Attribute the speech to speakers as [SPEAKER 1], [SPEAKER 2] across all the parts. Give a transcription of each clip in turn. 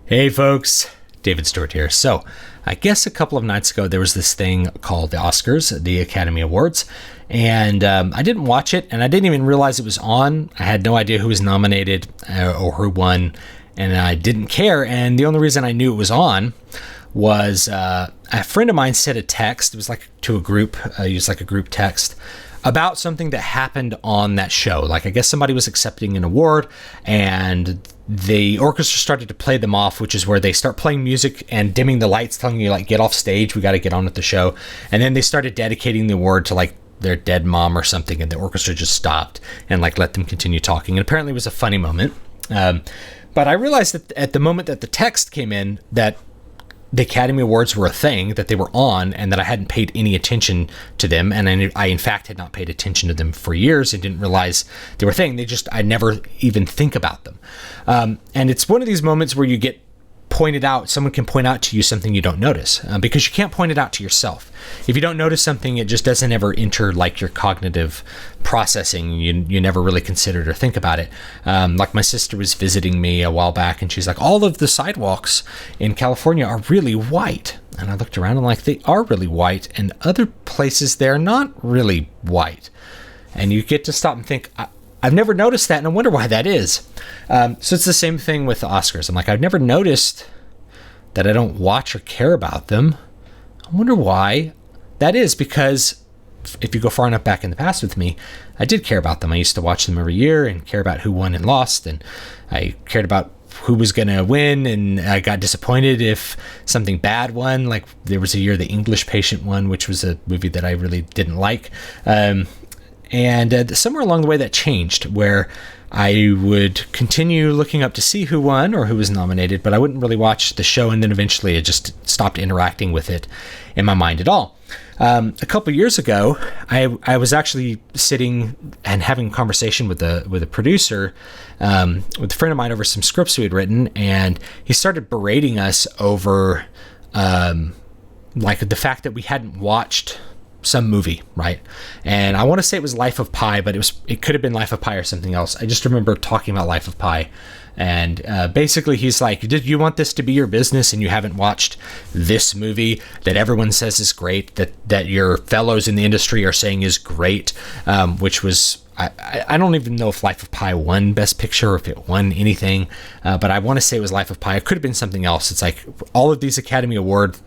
[SPEAKER 1] Hey folks, David Stewart here. So, I guess a couple of nights ago there was this thing called the Oscars, the Academy Awards, and I didn't watch it, and I didn't even realize it was on. I had no idea who was nominated or who won, and I didn't care. And the only reason I knew it was on was a friend of mine sent a text. It was like to a group, used like a group text about something that happened on that show. Like, I guess somebody was accepting an award and the orchestra started to play them off, which is where they start playing music and dimming the lights, telling you, like, get off stage, we got to get on with the show. And then they started dedicating the award to, like, their dead mom or something, and the orchestra just stopped and, like, let them continue talking. And apparently it was a funny moment. But I realized that at the moment that the text came in, that the Academy Awards were a thing, that they were on, and that I hadn't paid any attention to them. And I in fact, had not paid attention to them for years and didn't realize they were a thing. I never even think about them. And it's one of these moments where you get pointed out, someone can point out to you something you don't notice, because you can't point it out to yourself. If you don't notice something, it just doesn't ever enter like your cognitive processing. You never really consider it or think about it. Like, my sister was visiting me a while back, and she's like, all of the sidewalks in California are really white. And I looked around and, like, they are really white, and other places they're not really white. And you get to stop and think, I've never noticed that, and I wonder why that is. So it's the same thing with the Oscars. I'm like, I've never noticed that I don't watch or care about them. I wonder why that is, because if you go far enough back in the past with me, I did care about them. I used to watch them every year and care about who won and lost, and I cared about who was going to win, and I got disappointed if something bad won. Like, there was a year The English Patient won, which was a movie that I really didn't like. And somewhere along the way that changed, where I would continue looking up to see who won or who was nominated, but I wouldn't really watch the show, and then eventually I just stopped interacting with it in my mind at all. A couple years ago, I was actually sitting and having a conversation with a producer, with a friend of mine, over some scripts we had written, and he started berating us over like the fact that we hadn't watched some movie, right? And I want to say it was Life of Pi, but it could have been Life of Pi or something else. I just remember talking about Life of Pi, and basically he's like, did you want this to be your business and you haven't watched this movie that everyone says is great, that your fellows in the industry are saying is great, which was, I don't even know if Life of Pi won Best Picture or if it won anything, but I want to say it was Life of Pi. It could have been something else. It's like all of these Academy Award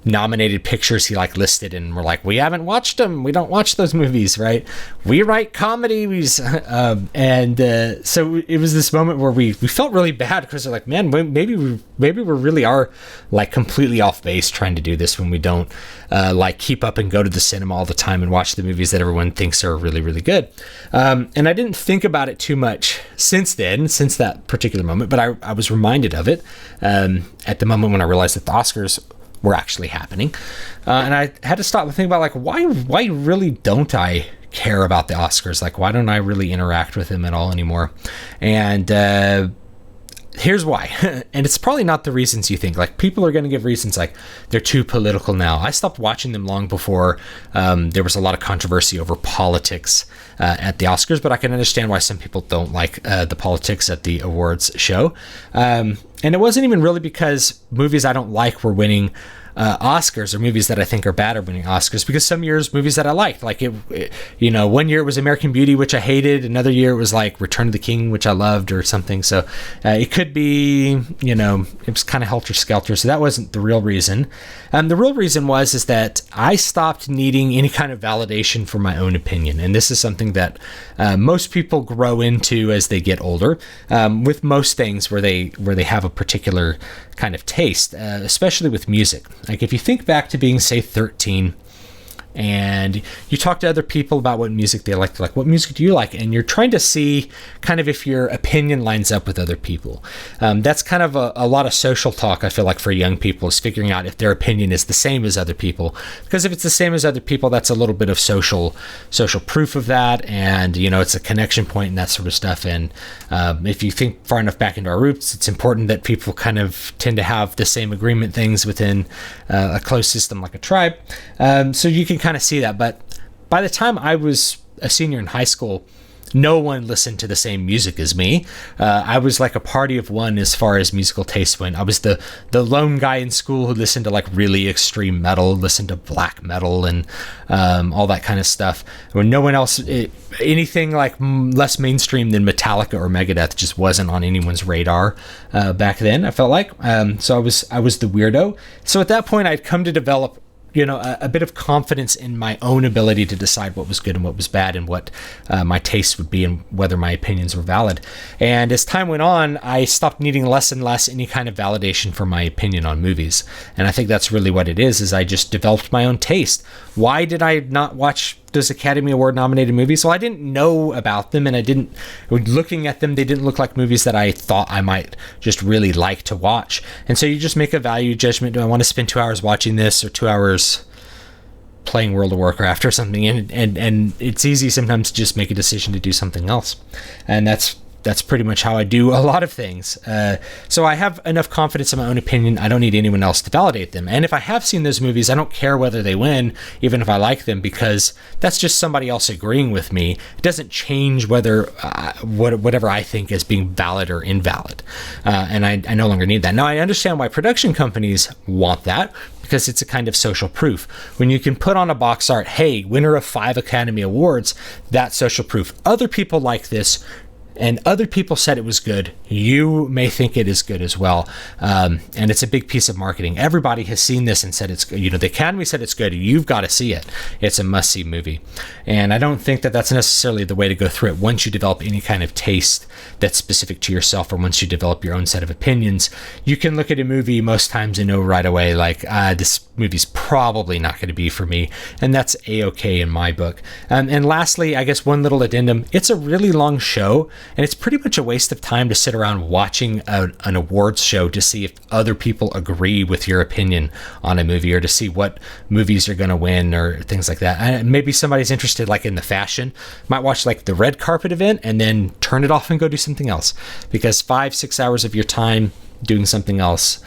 [SPEAKER 1] nominated pictures he, like, listed, and we're like, we haven't watched them, we don't watch those movies, right? We write comedies. So it was this moment where we felt really bad, because they're like, man, maybe we really are, like, completely off base trying to do this when we don't like keep up and go to the cinema all the time and watch the movies that everyone thinks are really, really good. And I didn't think about it too much since that particular moment, but I was reminded of it at the moment when I realized that the Oscars were actually happening, and I had to stop and think about, like, why really don't I care about the Oscars? Like, why don't I really interact with them at all anymore? And here's why. And it's probably not the reasons you think. Like, people are going to give reasons like they're too political now. I stopped watching them long before there was a lot of controversy over politics at the Oscars, but I can understand why some people don't like the politics at the awards show. And it wasn't even really because movies I don't like were winning Oscars, or movies that I think are bad are winning Oscars, because some years movies that I liked, like one year it was American Beauty, which I hated, another year it was like Return of the King, which I loved, or something. So it could be, it was kind of helter skelter. So that wasn't the real reason. The real reason is that I stopped needing any kind of validation for my own opinion, and this is something that most people grow into as they get older, with most things where they have a particular kind of taste, especially with music. Like, if you think back to being, say, 13, and you talk to other people about what music they like, what music do you like? And you're trying to see kind of if your opinion lines up with other people. That's kind of a lot of social talk, I feel like, for young people, is figuring out if their opinion is the same as other people. Because if it's the same as other people, that's a little bit of social proof of that, and it's a connection point and that sort of stuff. And if you think far enough back into our roots, it's important that people kind of tend to have the same agreement things within a closed system like a tribe. So you can kind of see that. But by the time I was a senior in high school, no one listened to the same music as me. I was like a party of one as far as musical taste went. I was the lone guy in school who listened to like really extreme metal, listened to black metal and all that kind of stuff. When no one else, anything like less mainstream than Metallica or Megadeth just wasn't on anyone's radar back then, I felt like. So I was the weirdo. So at that point, I'd come to develop a bit of confidence in my own ability to decide what was good and what was bad and what my tastes would be and whether my opinions were valid. And as time went on, I stopped needing less and less any kind of validation for my opinion on movies. And I think that's really what it is I just developed my own taste. Why did I not watch those Academy Award nominated movies? Well, I didn't know about them, and looking at them, they didn't look like movies that I thought I might just really like to watch. And so you just make a value judgment. Do I want to spend 2 hours watching this or 2 hours playing World of Warcraft or something? And it's easy sometimes to just make a decision to do something else. And that's pretty much how I do a lot of things. So I have enough confidence in my own opinion. I don't need anyone else to validate them. And if I have seen those movies, I don't care whether they win, even if I like them, because that's just somebody else agreeing with me. It doesn't change whether whatever I think is being valid or invalid. And I no longer need that. Now, I understand why production companies want that, because it's a kind of social proof. When you can put on a box art, hey, winner of 5 Academy Awards, that's social proof. Other people like this, and other people said it was good. You may think it is good as well. And it's a big piece of marketing. Everybody has seen this and said it's good. The Academy said it's good. You've got to see it. It's a must-see movie. And I don't think that that's necessarily the way to go through it. Once you develop any kind of taste that's specific to yourself, or once you develop your own set of opinions, you can look at a movie most times and know right away, like, this movie's probably not going to be for me. And that's A-okay in my book. And lastly, I guess one little addendum, it's a really long show. And it's pretty much a waste of time to sit around watching an awards show to see if other people agree with your opinion on a movie, or to see what movies are going to win or things like that. And maybe somebody's interested like in the fashion, might watch like the red carpet event and then turn it off and go do something else, because 5-6 hours of your time doing something else,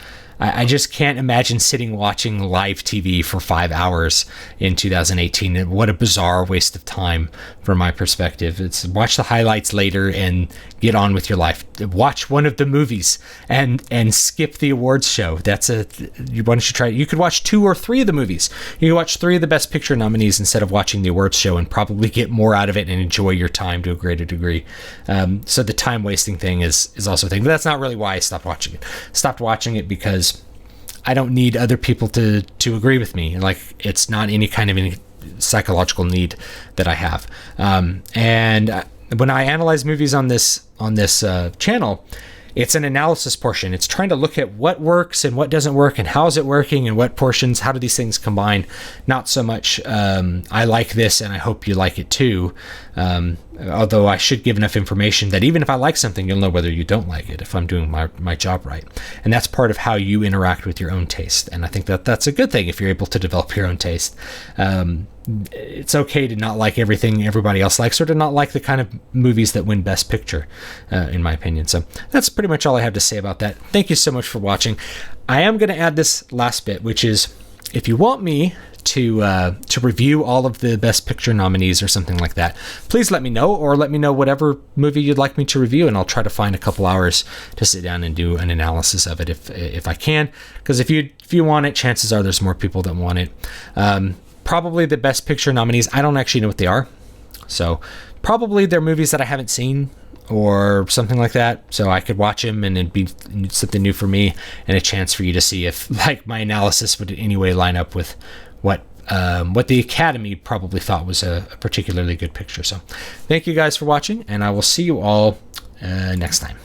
[SPEAKER 1] I just can't imagine sitting watching live TV for 5 hours in 2018. What a bizarre waste of time from my perspective. It's watch the highlights later and get on with your life. Watch one of the movies and skip the awards show. Why don't you try it? You could watch 2 or 3 of the movies. You could watch 3 of the Best Picture nominees instead of watching the awards show, and probably get more out of it and enjoy your time to a greater degree. So the time wasting thing is also a thing, but that's not really why I stopped watching it. Stopped watching it because I don't need other people to agree with me. Like, it's not any kind of any psychological need that I have. And when I analyze movies on this channel, it's an analysis portion. It's trying to look at what works and what doesn't work, and how is it working, and what portions, how do these things combine. Not so much, I like this and I hope you like it too. Although I should give enough information that even if I like something, you'll know whether you don't like it, if I'm doing my job right. And that's part of how you interact with your own taste. And I think that that's a good thing if you're able to develop your own taste. It's okay to not like everything everybody else likes, or to not like the kind of movies that win Best Picture, in my opinion. So that's pretty much all I have to say about that. Thank you so much for watching. I am going to add this last bit, which is, if you want me to review all of the Best Picture nominees or something like that, please let me know, or let me know whatever movie you'd like me to review, and I'll try to find a couple hours to sit down and do an analysis of it if I can. Because if you want it, chances are there's more people that want it. Probably the Best Picture nominees, I don't actually know what they are, so probably they're movies that I haven't seen or something like that, so I could watch them and it'd be something new for me, and a chance for you to see if, like, my analysis would in any way line up with what the Academy probably thought was a particularly good picture. So thank you guys for watching, and I will see you all next time.